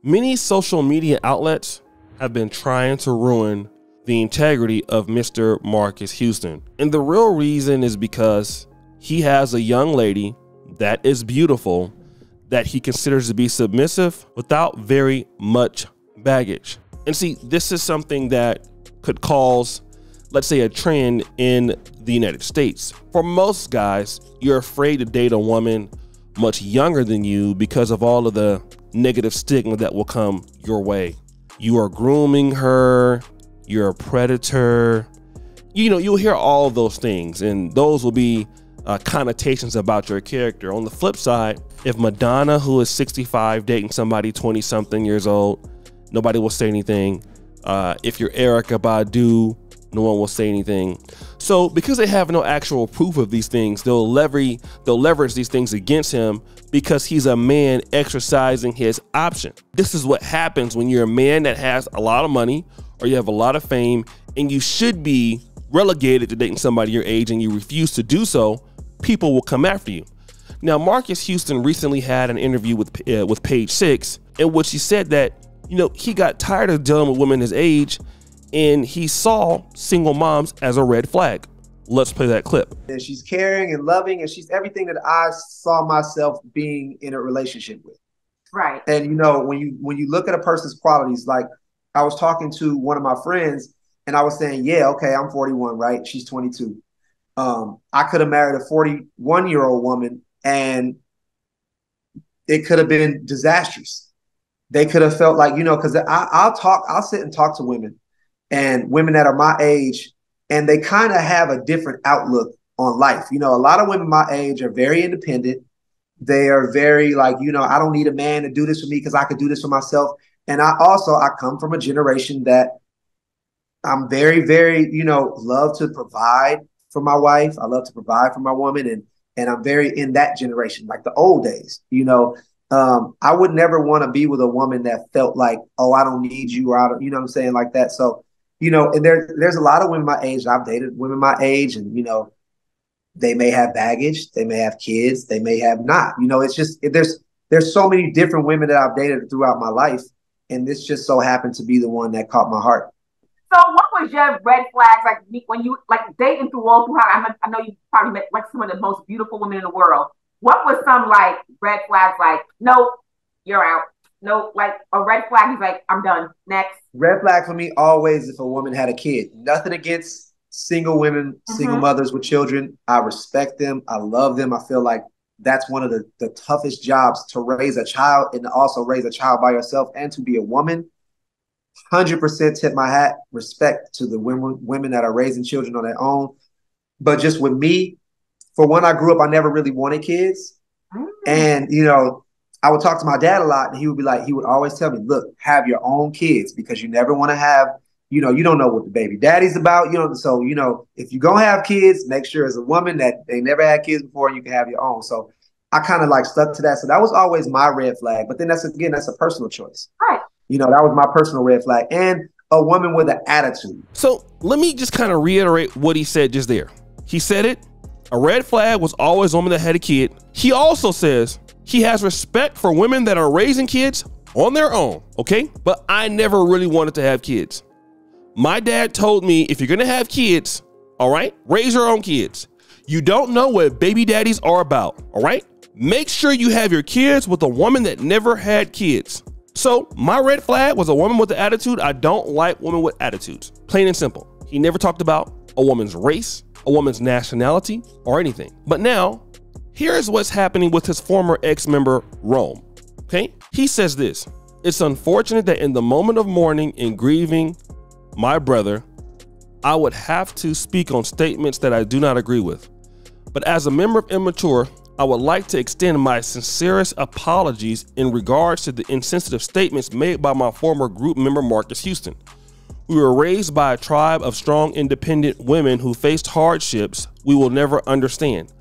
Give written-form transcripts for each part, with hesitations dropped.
Many social media outlets have been trying to ruin the integrity of Mr. Marques Houston. And the real reason is because he has a young lady that is beautiful that he considers to be submissive without very much baggage. And see, this is something that could cause, let's say, a trend in the United States. For most guys, you're afraid to date a woman much younger than you because of all of the negative stigma that will come your way. You are grooming her, you're a predator. You know, you'll hear all of those things, and those will be connotations about your character. On the flip side, if Madonna, who is 65, dating somebody 20 something years old, nobody will say anything. If you're Erykah Badu, no one will say anything. So because they have no actual proof of these things, they'll leverage these things against him because he's a man exercising his option. This is what happens when you're a man that has a lot of money or you have a lot of fame and you should be relegated to dating somebody your age and you refuse to do so. People will come after you. Now, Marques Houston recently had an interview with Page Six in which he said that, you know, he got tired of dealing with women his age and he saw single moms as a red flag. Let's play that clip. And she's caring and loving, and she's everything that I saw myself being in a relationship with. Right. And you know, when you look at a person's qualities, like I was talking to one of my friends and I was saying, yeah, okay, I'm 41, right? She's 22. I could have married a 41-year-old woman and it could have been disastrous. They could have felt like, you know, because I'll sit and talk to women and women that are my age, and they kind of have a different outlook on life. You know, a lot of women my age are very independent. They are very like, you know, I don't need a man to do this for me because I could do this for myself. And I come from a generation that I'm very, very, you know, love to provide for my wife. I love to provide for my woman. And I'm very in that generation, like the old days, you know. I would never want to be with a woman that felt like, oh, I don't need you, or I don't, you know what I'm saying, like that. So, you know, and there's a lot of women my age. I've dated women my age, and you know, they may have baggage, they may have kids, they may have not. You know, it's just there's so many different women that I've dated throughout my life, and this just so happened to be the one that caught my heart. So, what was your red flags like when you like dating through all through? I know you probably met like some of the most beautiful women in the world. What was some like red flags? Like, nope, you're out. Nope, like a red flag is like, I'm done. Next. Red flag for me always if a woman had a kid. Nothing against single women, single mothers with children. I respect them. I love them. I feel like that's one of the toughest jobs, to raise a child and to also raise a child by yourself and to be a woman. 100% tip my hat, respect to the women that are raising children on their own. But just with me, for when I grew up, I never really wanted kids. And, you know, I would talk to my dad a lot and he would always tell me, look, have your own kids because you never want to have, you know, you don't know what the baby daddy's about, you know. So, you know, if you're going to have kids, make sure as a woman that they never had kids before and you can have your own. So I kind of like stuck to that. So that was always my red flag. But then that's a personal choice. Right. You know, that was my personal red flag. And a woman with an attitude. So let me just kind of reiterate what he said just there. He said it. A red flag was always a woman that had a kid. He also says he has respect for women that are raising kids on their own, okay? But I never really wanted to have kids. My dad told me, if you're gonna have kids, all right, raise your own kids. You don't know what baby daddies are about, all right? Make sure you have your kids with a woman that never had kids. So my red flag was a woman with an attitude. I don't like women with attitudes, plain and simple. He never talked about a woman's race, a woman's nationality, or anything. But now, here's what's happening with his former ex-member, Rome, okay? He says this: it's unfortunate that in the moment of mourning and grieving my brother, I would have to speak on statements that I do not agree with. But as a member of Immature, I would like to extend my sincerest apologies in regards to the insensitive statements made by my former group member, Marques Houston. We were raised by a tribe of strong, independent women who faced hardships we will never understand.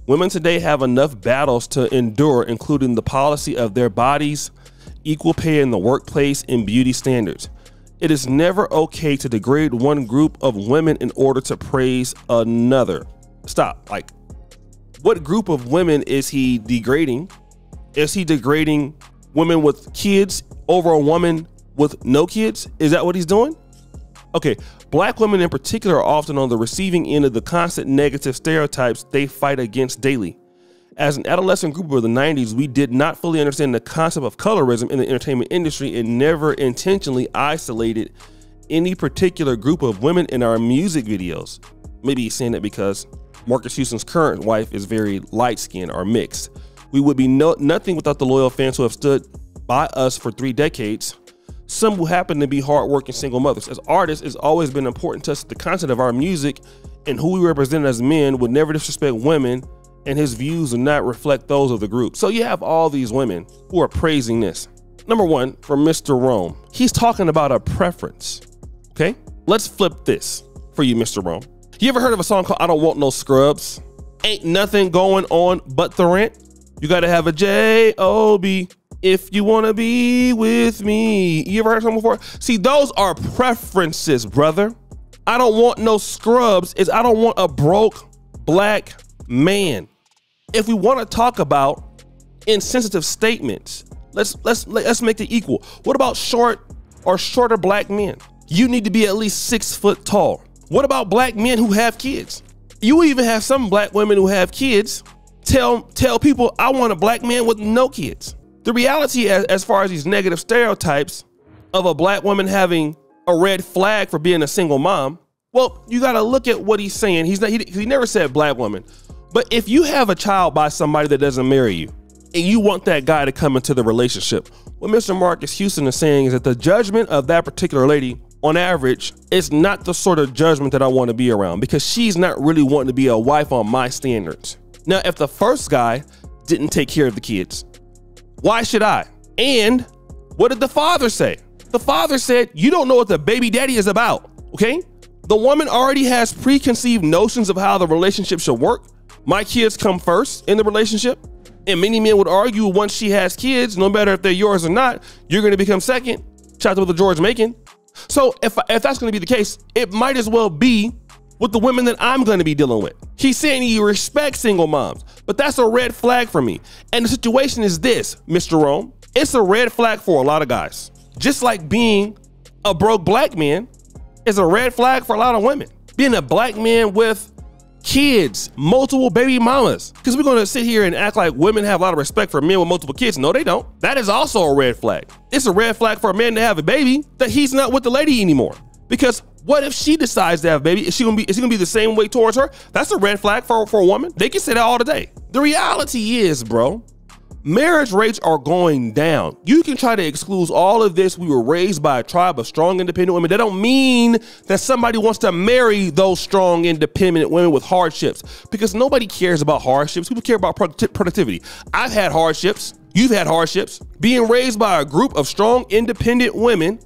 Women today have enough battles to endure, including the policy of their bodies, equal pay in the workplace, and beauty standards. It is never okay to degrade one group of women in order to praise another. Stop. Like, what group of women is he degrading? Is he degrading women with kids over a woman with no kids? Is that what he's doing? Okay, black women in particular are often on the receiving end of the constant negative stereotypes they fight against daily. As an adolescent group of the 90s, we did not fully understand the concept of colorism in the entertainment industry and never intentionally isolated any particular group of women in our music videos. Maybe he's saying it because Marques Houston's current wife is very light-skinned or mixed. We would be nothing without the loyal fans who have stood by us for 3 decades. Some who happen to be hardworking single mothers. As artists, it's always been important to us that the content of our music and who we represent as men would never disrespect women, and his views do not reflect those of the group. So you have all these women who are praising this. Number one, from Mr. Rome, he's talking about a preference. Okay, let's flip this for you, Mr. Rome. You ever heard of a song called I Don't Want No Scrubs? Ain't nothing going on but the rent. You gotta have a J-O-B if you wanna be with me. You ever heard something before? See, those are preferences, brother. I don't want no scrubs is I don't want a broke black man. If we wanna talk about insensitive statements, let's make it equal. What about short or shorter black men? You need to be at least 6 foot tall. What about black men who have kids? You even have some black women who have kids tell people, I want a black man with no kids. The reality as far as these negative stereotypes of a black woman having a red flag for being a single mom, well, you got to look at what he's saying. He never said black woman. But if you have a child by somebody that doesn't marry you and you want that guy to come into the relationship, what Mr. Marques Houston is saying is that the judgment of that particular lady on average, it's not the sort of judgment that I want to be around because she's not really wanting to be a wife on my standards. Now, if the first guy didn't take care of the kids, why should I? And what did the father say? The father said, you don't know what the baby daddy is about, okay? The woman already has preconceived notions of how the relationship should work. My kids come first in the relationship. And many men would argue once she has kids, no matter if they're yours or not, you're going to become second. Shout out to George Macon. So if that's going to be the case, it might as well be with the women that I'm going to be dealing with. He's saying he respects single moms, but that's a red flag for me. And the situation is this, Mr. Rome, it's a red flag for a lot of guys. Just like being a broke black man is a red flag for a lot of women. Being a black man with kids, multiple baby mamas, because we're going to sit here and act like women have a lot of respect for men with multiple kids. No, they don't. That is also a red flag. It's a red flag for a man to have a baby that he's not with the lady anymore. Because what if she decides to have a baby? Is he gonna be the same way towards her? That's a red flag for a woman. They can say that all day. The reality is, bro, marriage rates are going down. You can try to exclude all of this. We were raised by a tribe of strong, independent women. That don't mean that somebody wants to marry those strong, independent women with hardships, because nobody cares about hardships. People care about productivity. I've had hardships. You've had hardships. Being raised by a group of strong, independent women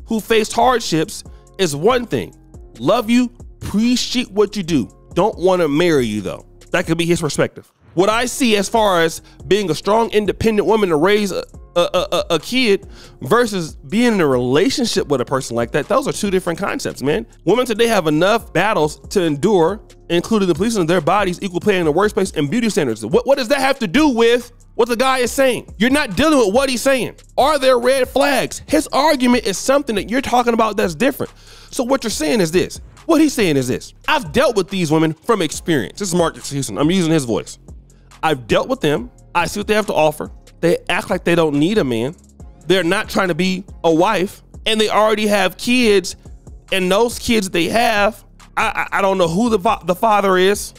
who faced hardships is one thing. Love you, appreciate what you do. Don't want to marry you though. That could be his perspective. What I see as far as being a strong, independent woman to raise a kid versus being in a relationship with a person like that, those are two different concepts, man. Women today have enough battles to endure, including the policing of their bodies, equal pay in the workplace, and beauty standards. What does that have to do with what the guy is saying? You're not dealing with what he's saying. Are there red flags? His argument is something that you're talking about that's different. So what you're saying is this. What he's saying is this. I've dealt with these women from experience. This is Marques Houston. I'm using his voice. I've dealt with them. I see what they have to offer. They act like they don't need a man. They're not trying to be a wife, and they already have kids. And those kids they have, I don't know who the father is.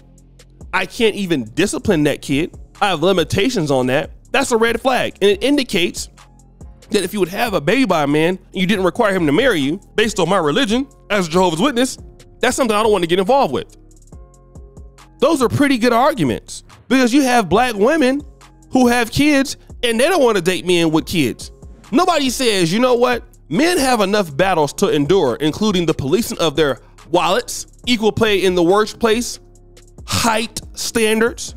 I can't even discipline that kid. I have limitations on that. That's a red flag. And it indicates that if you would have a baby by a man and you didn't require him to marry you based on my religion as a Jehovah's Witness, that's something I don't want to get involved with. Those are pretty good arguments, because you have black women who have kids and they don't want to date men with kids. Nobody says, you know what? Men have enough battles to endure, including the policing of their wallets, equal pay in the workplace, height standards,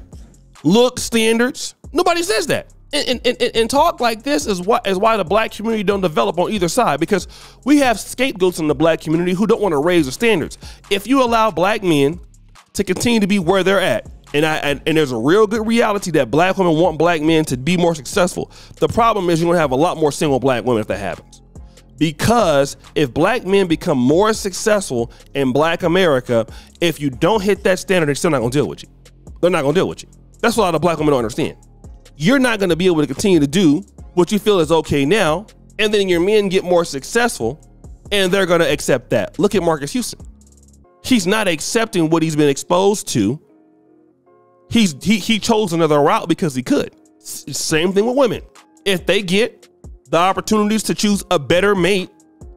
look standards. Nobody says that. And talk like this is why the black community don't develop on either side, because we have scapegoats in the black community who don't want to raise the standards. If you allow black men to continue to be where they're at, And there's a real good reality that black women want black men to be more successful. The problem is you're gonna have a lot more single black women if that happens. Because if black men become more successful in black America, if you don't hit that standard, they're still not gonna deal with you. They're not gonna deal with you. That's what a lot of black women don't understand. You're not gonna be able to continue to do what you feel is okay now, and then your men get more successful, and they're gonna accept that. Look at Marques Houston. He's not accepting what he's been exposed to. He chose another route because he could. Same thing with women. If they get the opportunities to choose a better mate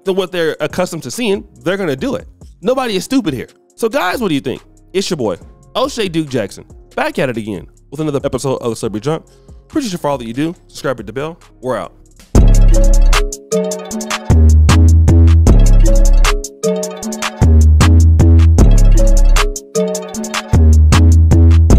than what they're accustomed to seeing, they're gonna do it. Nobody is stupid here. So guys, what do you think? It's your boy, O'Shea Duke Jackson, back at it again with another episode of The Celebrity Junk. Appreciate you for all that you do. Subscribe, hit the bell. We're out.